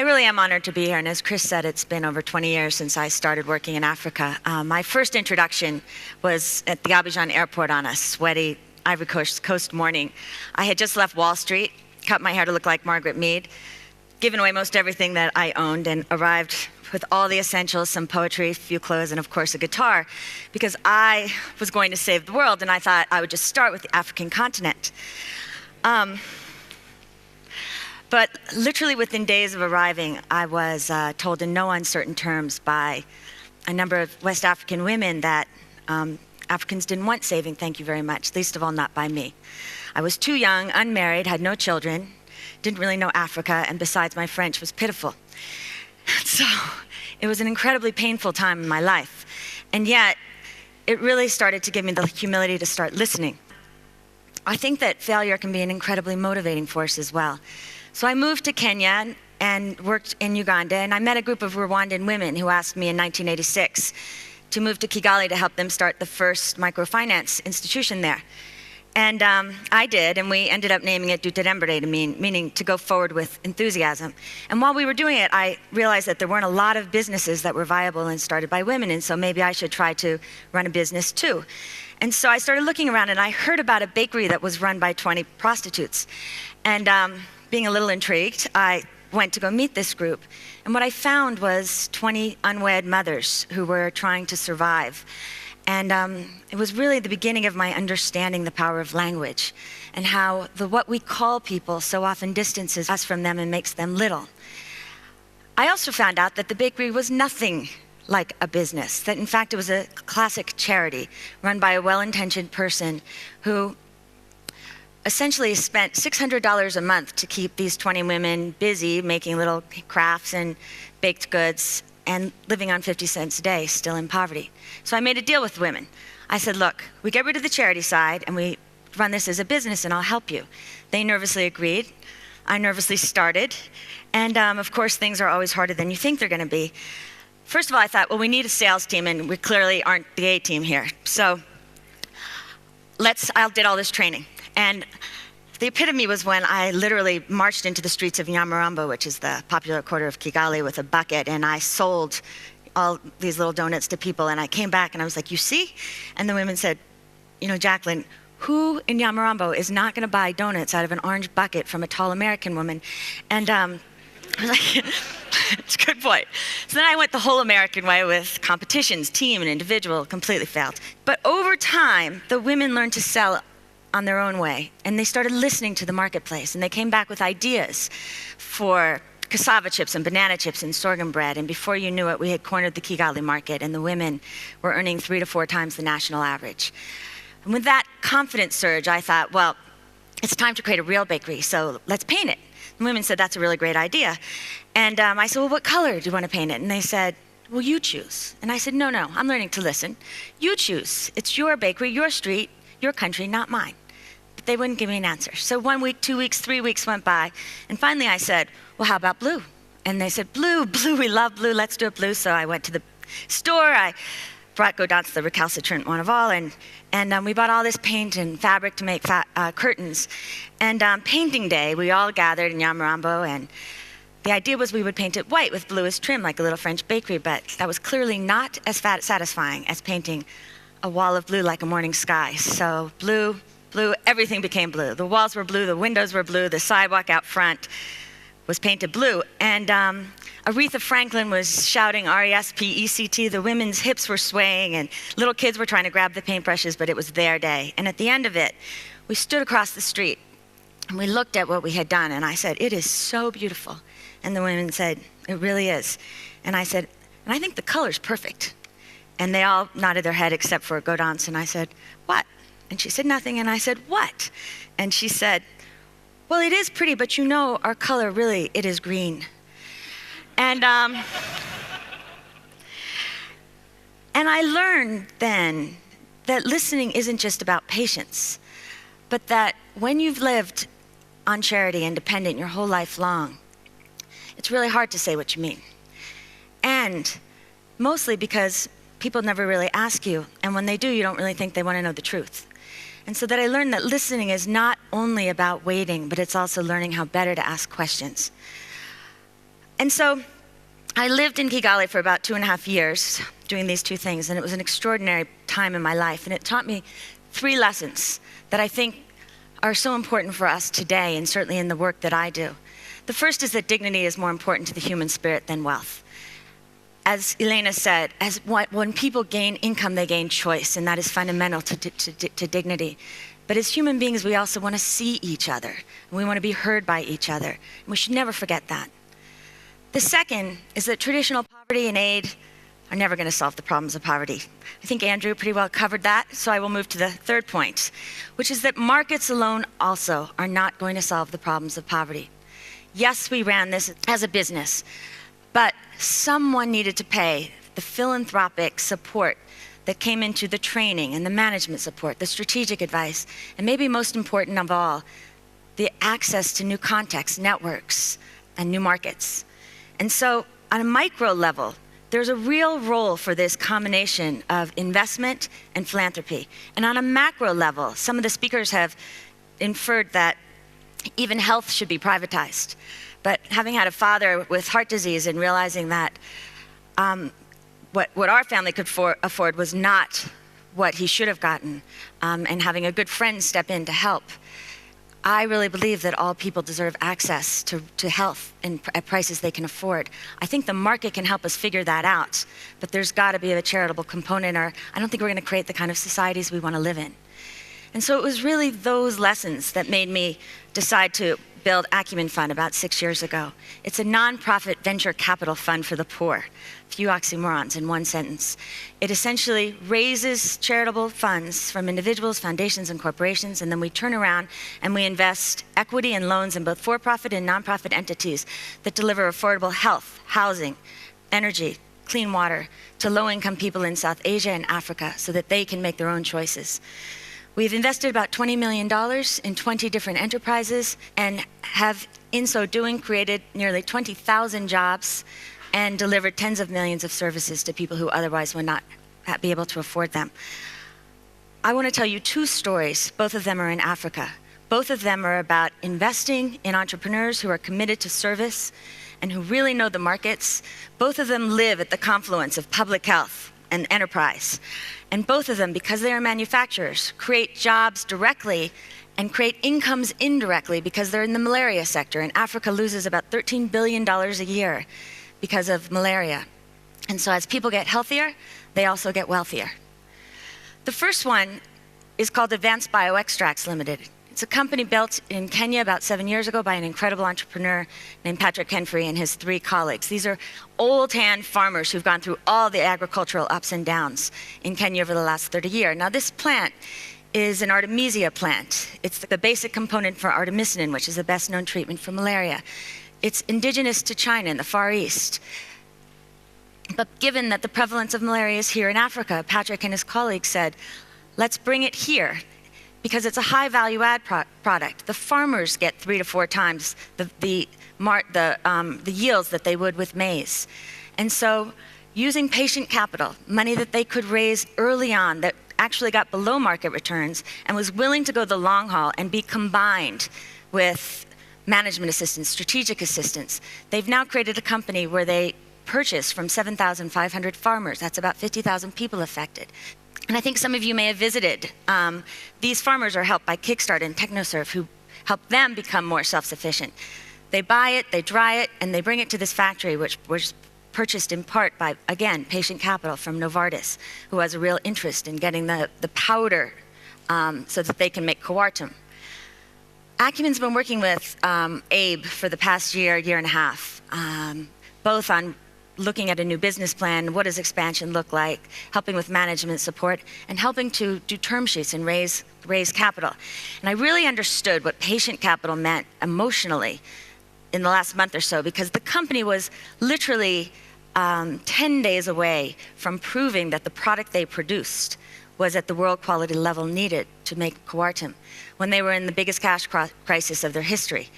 really am honored to be here, and as Chris said, it's been over 20 years since I started working in Africa. My first introduction was at the Abidjan airport on a sweaty Ivory Coast morning. I had just left Wall Street, cut my hair to look like Margaret Mead, given away most everything that I owned, and arrived with all the essentials, some poetry, a few clothes, and of course a guitar, because I was going to save the world, and I thought I would just start with the African continent. But literally within days of arriving, I was told in no uncertain terms by a number of West African women that Africans didn't want saving, thank you very much, least of all not by me. I was too young, unmarried, had no children, didn't really know Africa, and besides, my French was pitiful. So it was an incredibly painful time in my life. And yet, it really started to give me the humility to start listening. I think that failure can be an incredibly motivating force as well. So I moved to Kenya and worked in Uganda, and I met a group of Rwandan women who asked me in 1986 to move to Kigali to help them start the first microfinance institution there. And I did, and we ended up naming it Duterembere, meaning to go forward with enthusiasm. And while we were doing it, I realized that there weren't a lot of businesses that were viable and started by women, and so maybe I should try to run a business too. And so I started looking around, and I heard about a bakery that was run by 20 prostitutes. And being a little intrigued, I went to go meet this group. And what I found was 20 unwed mothers who were trying to survive. And it was really the beginning of my understanding the power of language and how what we call people so often distances us from them and makes them little. I also found out that the bakery was nothing like a business, that in fact it was a classic charity run by a well-intentioned person who essentially spent $600 a month to keep these 20 women busy making little crafts and baked goods and living on 50 cents a day, still in poverty. So I made a deal with the women. I said, look, we get rid of the charity side and we run this as a business and I'll help you. They nervously agreed. I nervously started. And of course, things are always harder than you think they're gonna be. First of all, I thought, well, we need a sales team and we clearly aren't the A team here. So I did all this training. And the epitome was when I literally marched into the streets of Nyamirambo, which is the popular quarter of Kigali, with a bucket, and I sold all these little donuts to people, and I came back and I was like, you see? And the women said, you know, Jacqueline, who in Nyamirambo is not gonna buy donuts out of an orange bucket from a tall American woman? And I was like, it's a good point. So then I went the whole American way with competitions, team and individual, completely failed. But over time, the women learned to sell on their own way, and they started listening to the marketplace, and they came back with ideas for cassava chips and banana chips and sorghum bread, and before you knew it, we had cornered the Kigali market, and the women were earning 3 to 4 times the national average. And with that confidence surge, I thought, well, it's time to create a real bakery, so let's paint it. The women said, that's a really great idea. And I said, well, what color do you want to paint it? And they said, well, you choose. And I said, no, I'm learning to listen. You choose. It's your bakery, your street, your country, not mine. But they wouldn't give me an answer. So 1 week, 2 weeks, 3 weeks went by, and finally I said, well, how about blue? And they said, blue, we love blue, let's do it blue. So I went to the store, I brought Godance, the recalcitrant one of all, and we bought all this paint and fabric to make curtains. And painting day, we all gathered in Nyamirambo, and the idea was we would paint it white with blue as trim, like a little French bakery, but that was clearly not as satisfying as painting a wall of blue like a morning sky. So blue, everything became blue. The walls were blue, the windows were blue, the sidewalk out front was painted blue. And Aretha Franklin was shouting R-E-S-P-E-C-T. The women's hips were swaying, and little kids were trying to grab the paintbrushes, but it was their day. And at the end of it, we stood across the street, and we looked at what we had done, and I said, it is so beautiful. And the women said, it really is. And I said, and I think the color's perfect. And they all nodded their head except for Godance, and I said, what? And she said, nothing, and I said, what? And she said, well, it is pretty, but you know our color, really, it is green. And I learned then that listening isn't just about patience, but that when you've lived on charity and dependent your whole life long, it's really hard to say what you mean. And mostly because people never really ask you, and when they do, you don't really think they want to know the truth. And so that I learned that listening is not only about waiting, but it's also learning how better to ask questions. And so I lived in Kigali for about 2.5 years doing these two things, and it was an extraordinary time in my life, and it taught me 3 lessons that I think are so important for us today, and certainly in the work that I do. The first is that dignity is more important to the human spirit than wealth. As Elena said, when people gain income, they gain choice, and that is fundamental to dignity. But as human beings, we also want to see each other, and we want to be heard by each other, and we should never forget that. The second is that traditional poverty and aid are never going to solve the problems of poverty. I think Andrew pretty well covered that, so I will move to the third point, which is that markets alone also are not going to solve the problems of poverty. Yes, we ran this as a business, but someone needed to pay the philanthropic support that came into the training and the management support, the strategic advice, and maybe most important of all, the access to new contexts, networks, and new markets. And so on a micro level, there's a real role for this combination of investment and philanthropy. And on a macro level, some of the speakers have inferred that even health should be privatized. But having had a father with heart disease and realizing that what our family could afford was not what he should have gotten, and having a good friend step in to help, I really believe that all people deserve access to health at prices they can afford. I think the market can help us figure that out, but there's got to be a charitable component, or I don't think we're going to create the kind of societies we want to live in. And so it was really those lessons that made me decide to build Acumen Fund about 6 years ago. It's a nonprofit venture capital fund for the poor. A few oxymorons in one sentence. It essentially raises charitable funds from individuals, foundations, and corporations, and then we turn around and we invest equity and loans in both for-profit and nonprofit entities that deliver affordable health, housing, energy, clean water to low-income people in South Asia and Africa so that they can make their own choices. We've invested about $20 million in 20 different enterprises and have, in so doing, created nearly 20,000 jobs and delivered tens of millions of services to people who otherwise would not be able to afford them. I want to tell you 2 stories. Both of them are in Africa. Both of them are about investing in entrepreneurs who are committed to service and who really know the markets. Both of them live at the confluence of public health and enterprise. And both of them, because they are manufacturers, create jobs directly and create incomes indirectly because they're in the malaria sector. And Africa loses about $13 billion a year because of malaria. And so as people get healthier, they also get wealthier. The first one is called Advanced Bioextracts Limited. It's a company built in Kenya about 7 years ago by an incredible entrepreneur named Patrick Henfrey and his 3 colleagues. These are old-hand farmers who've gone through all the agricultural ups and downs in Kenya over the last 30 years. Now, this plant is an artemisia plant. It's the basic component for artemisinin, which is the best-known treatment for malaria. It's indigenous to China in the Far East. But given that the prevalence of malaria is here in Africa, Patrick and his colleagues said, let's bring it here, because it's a high value add product. The farmers get 3 to 4 times the yields that they would with maize. And so using patient capital, money that they could raise early on that actually got below market returns and was willing to go the long haul and be combined with management assistance, strategic assistance, they've now created a company where they purchase from 7,500 farmers. That's about 50,000 people affected. And I think some of you may have visited. These farmers are helped by Kickstart and TechnoServe, who help them become more self-sufficient. They buy it, they dry it, and they bring it to this factory, which was purchased in part by, again, patient capital from Novartis, who has a real interest in getting the powder so that they can make Coartem. Acumen's been working with Abe for the past year and a half, both on looking at a new business plan, what does expansion look like, helping with management support, and helping to do term sheets and raise capital. And I really understood what patient capital meant emotionally in the last month or so, because the company was literally 10 days away from proving that the product they produced was at the world quality level needed to make Coartem when they were in the biggest cash crisis of their history.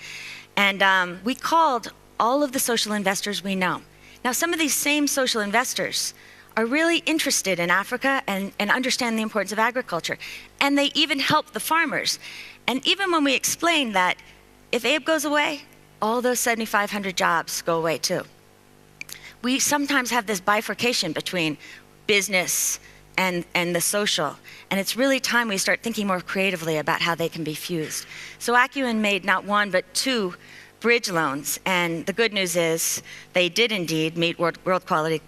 And we called all of the social investors we know. Now, some of these same social investors are really interested in Africa and understand the importance of agriculture. And they even help the farmers. And even when we explain that if Abe goes away, all those 7,500 jobs go away too. we sometimes have this bifurcation between business and the social. And it's really time we start thinking more creatively about how they can be fused. So Acumen made not one, but 2 bridge loans. And the good news is they did indeed meet world quality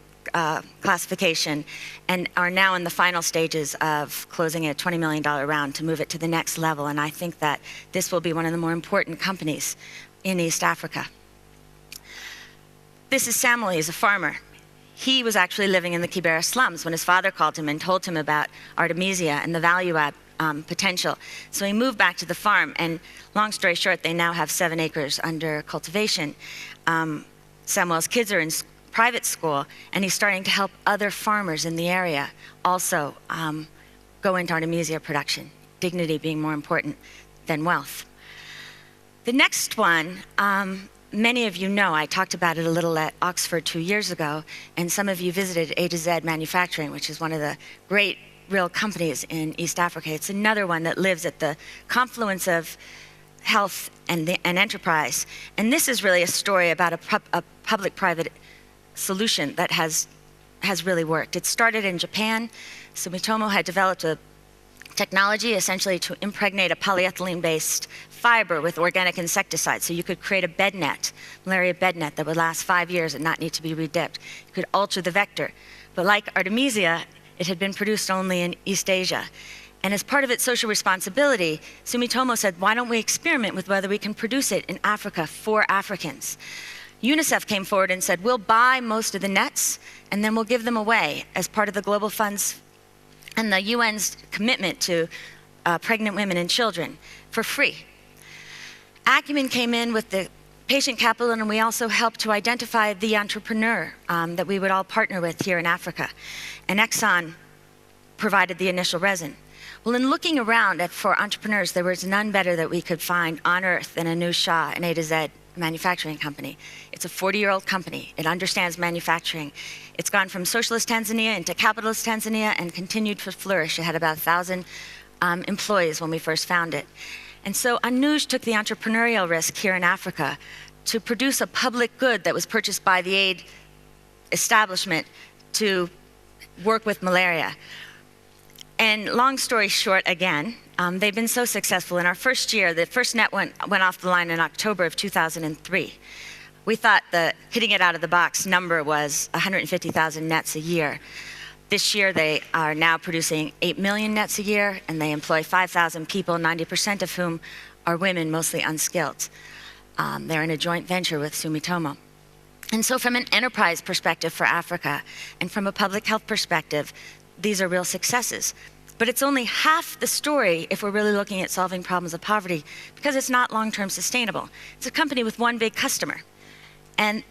classification and are now in the final stages of closing a $20 million round to move it to the next level. And I think that this will be one of the more important companies in East Africa. This is Samuel. He's a farmer. He was actually living in the Kibera slums when his father called him and told him about Artemisia and the value add potential. So he moved back to the farm, and long story short, they now have 7 acres under cultivation. Samuel's kids are in private school, and he's starting to help other farmers in the area also go into Artemisia production, dignity being more important than wealth. The next one, many of you know, I talked about it a little at Oxford 2 years ago, and some of you visited A to Z Manufacturing, which is one of the great real companies in East Africa. It's another one that lives at the confluence of health and enterprise. And this is really a story about a public-private solution that has really worked. It started in Japan. Sumitomo had developed a technology essentially to impregnate a polyethylene-based fiber with organic insecticide. So you could create a bed net, malaria bed net, that would last 5 years and not need to be redipped. You could alter the vector. But like Artemisia, it had been produced only in East Asia. And as part of its social responsibility, Sumitomo said, why don't we experiment with whether we can produce it in Africa for Africans? UNICEF came forward and said, we'll buy most of the nets, and then we'll give them away as part of the global funds and the UN's commitment to pregnant women and children for free. Acumen came in with the patient capital, and we also helped to identify the entrepreneur that we would all partner with here in Africa. And Exxon provided the initial resin. Well, in looking around for entrepreneurs, there was none better that we could find on earth than Anuj Shah, an A to Z manufacturing company. It's a 40-year-old company. It understands manufacturing. It's gone from socialist Tanzania into capitalist Tanzania and continued to flourish. It had about 1,000 employees when we first found it. And so Anuj took the entrepreneurial risk here in Africa to produce a public good that was purchased by the aid establishment to work with malaria. And long story short, again, they've been so successful. In our first year, the first net went off the line in October of 2003. We thought the hitting it out of the box number was 150,000 nets a year. This year, they are now producing 8 million nets a year, and they employ 5,000 people, 90% of whom are women, mostly unskilled. They're in a joint venture with Sumitomo. And so from an enterprise perspective for Africa, and from a public health perspective, these are real successes. But it's only half the story if we're really looking at solving problems of poverty, because it's not long-term sustainable. It's a company with one big customer. And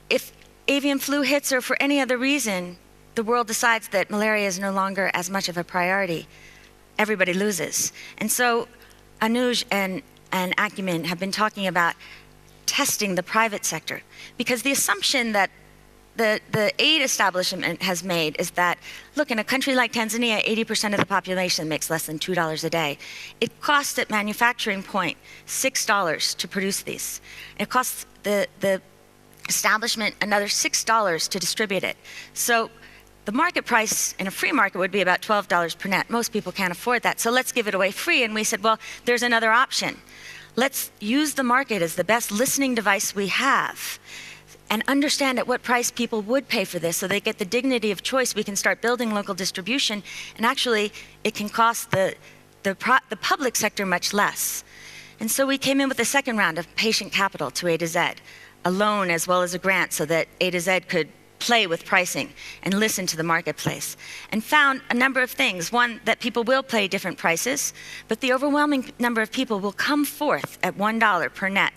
if avian flu hits, or for any other reason, the world decides that malaria is no longer as much of a priority, everybody loses. And so Anuj and Acumen have been talking about testing the private sector, because the assumption that the aid establishment has made is that, look, in a country like Tanzania, 80% of the population makes less than $2 a day. It costs at manufacturing point $6 to produce these. It costs the establishment another $6 to distribute it. So the market price in a free market would be about $12 per net. Most people can't afford that, so let's give it away free. And we said, well, there's another option. Let's use the market as the best listening device we have, and understand at what price people would pay for this, so they get the dignity of choice. We can start building local distribution, and actually it can cost the public sector much less. And so we came in with a second round of patient capital to A to Z, a loan as well as a grant, so that A to Z could play with pricing and listen to the marketplace, and found a number of things. One, that people will pay different prices, but the overwhelming number of people will come forth at $1 per net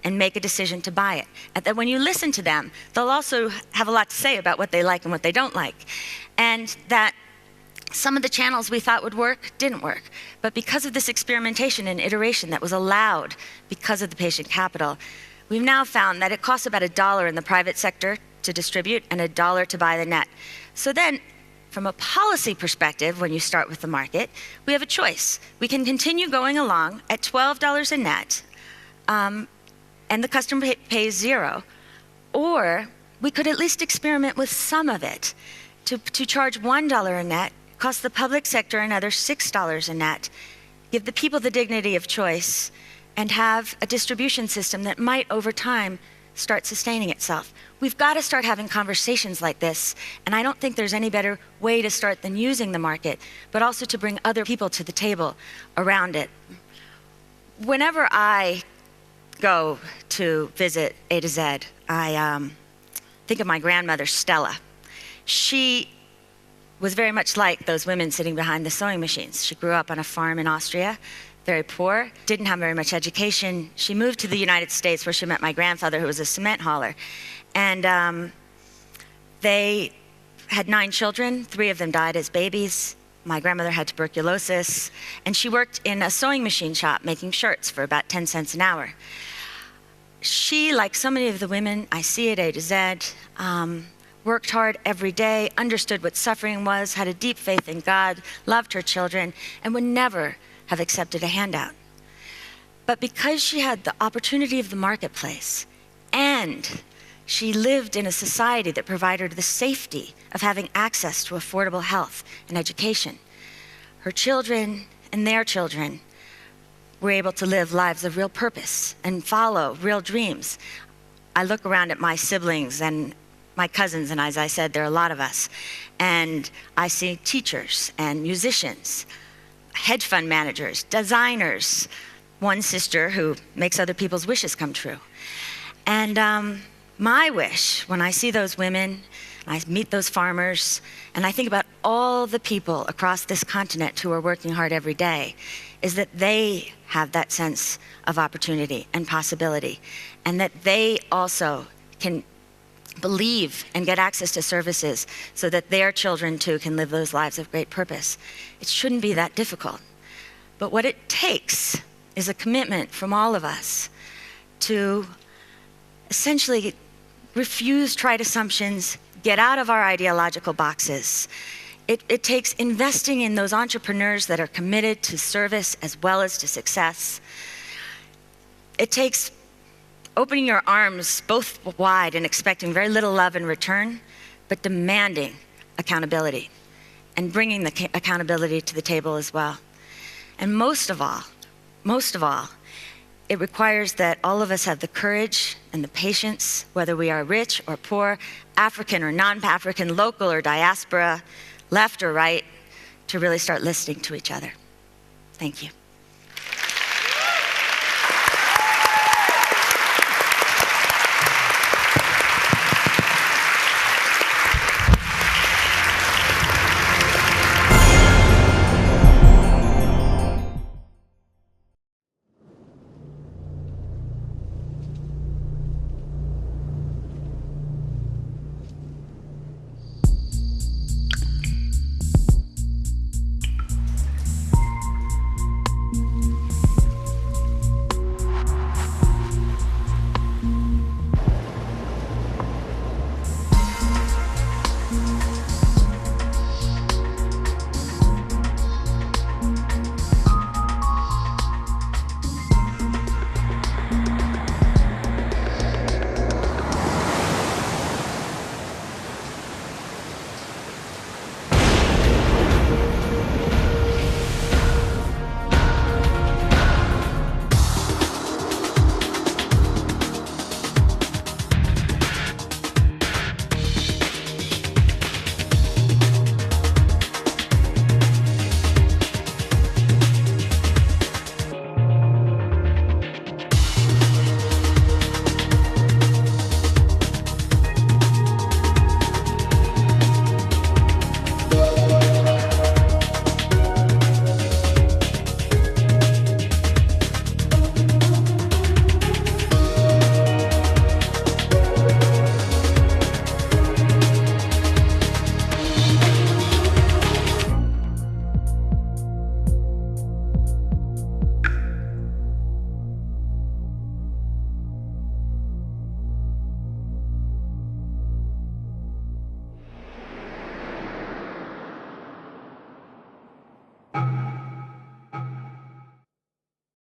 and make a decision to buy it. And that when you listen to them, they'll also have a lot to say about what they like and what they don't like. And that some of the channels we thought would work didn't work. But because of this experimentation and iteration that was allowed because of the patient capital, we've now found that it costs about $1 in the private sector to distribute and $1 to buy the net. So then, from a policy perspective, when you start with the market, we have a choice. We can continue going along at $12 a net, and the customer pays $0, or we could at least experiment with some of it. To charge $1 a net, cost the public sector another $6 a net, give the people the dignity of choice, and have a distribution system that might, over time, start sustaining itself. We've got to start having conversations like this, and I don't think there's any better way to start than using the market, but also to bring other people to the table around it. Whenever I go to visit A to Z, I think of my grandmother, Stella. She was very much like those women sitting behind the sewing machines. She grew up on a farm in Austria, very poor, didn't have very much education. She moved to the United States where she met my grandfather, who was a cement hauler. And they had 9 children. 3 of them died as babies. My grandmother had tuberculosis, and she worked in a sewing machine shop making shirts for about 10 cents an hour. She, like so many of the women I see at A to Z, worked hard every day, understood what suffering was, had a deep faith in God, loved her children, and would never have accepted a handout. But because she had the opportunity of the marketplace, and she lived in a society that provided her the safety of having access to affordable health and education, her children and their children were able to live lives of real purpose and follow real dreams. I look around at my siblings and my cousins, and as I said, there are a lot of us, and I see teachers and musicians, hedge fund managers, designers, one sister who makes other people's wishes come true. And my wish, when I see those women, I meet those farmers, and I think about all the people across this continent who are working hard every day, is that they have that sense of opportunity and possibility, and that they also can believe and get access to services so that their children too can live those lives of great purpose. It shouldn't be that difficult. But what it takes is a commitment from all of us to essentially refuse trite assumptions, get out of our ideological boxes. It takes investing in those entrepreneurs that are committed to service as well as to success. It takes opening your arms both wide and expecting very little love in return, but demanding accountability and bringing the accountability to the table as well. And most of all, it requires that all of us have the courage and the patience, whether we are rich or poor, African or non-African, local or diaspora, left or right, to really start listening to each other. Thank you.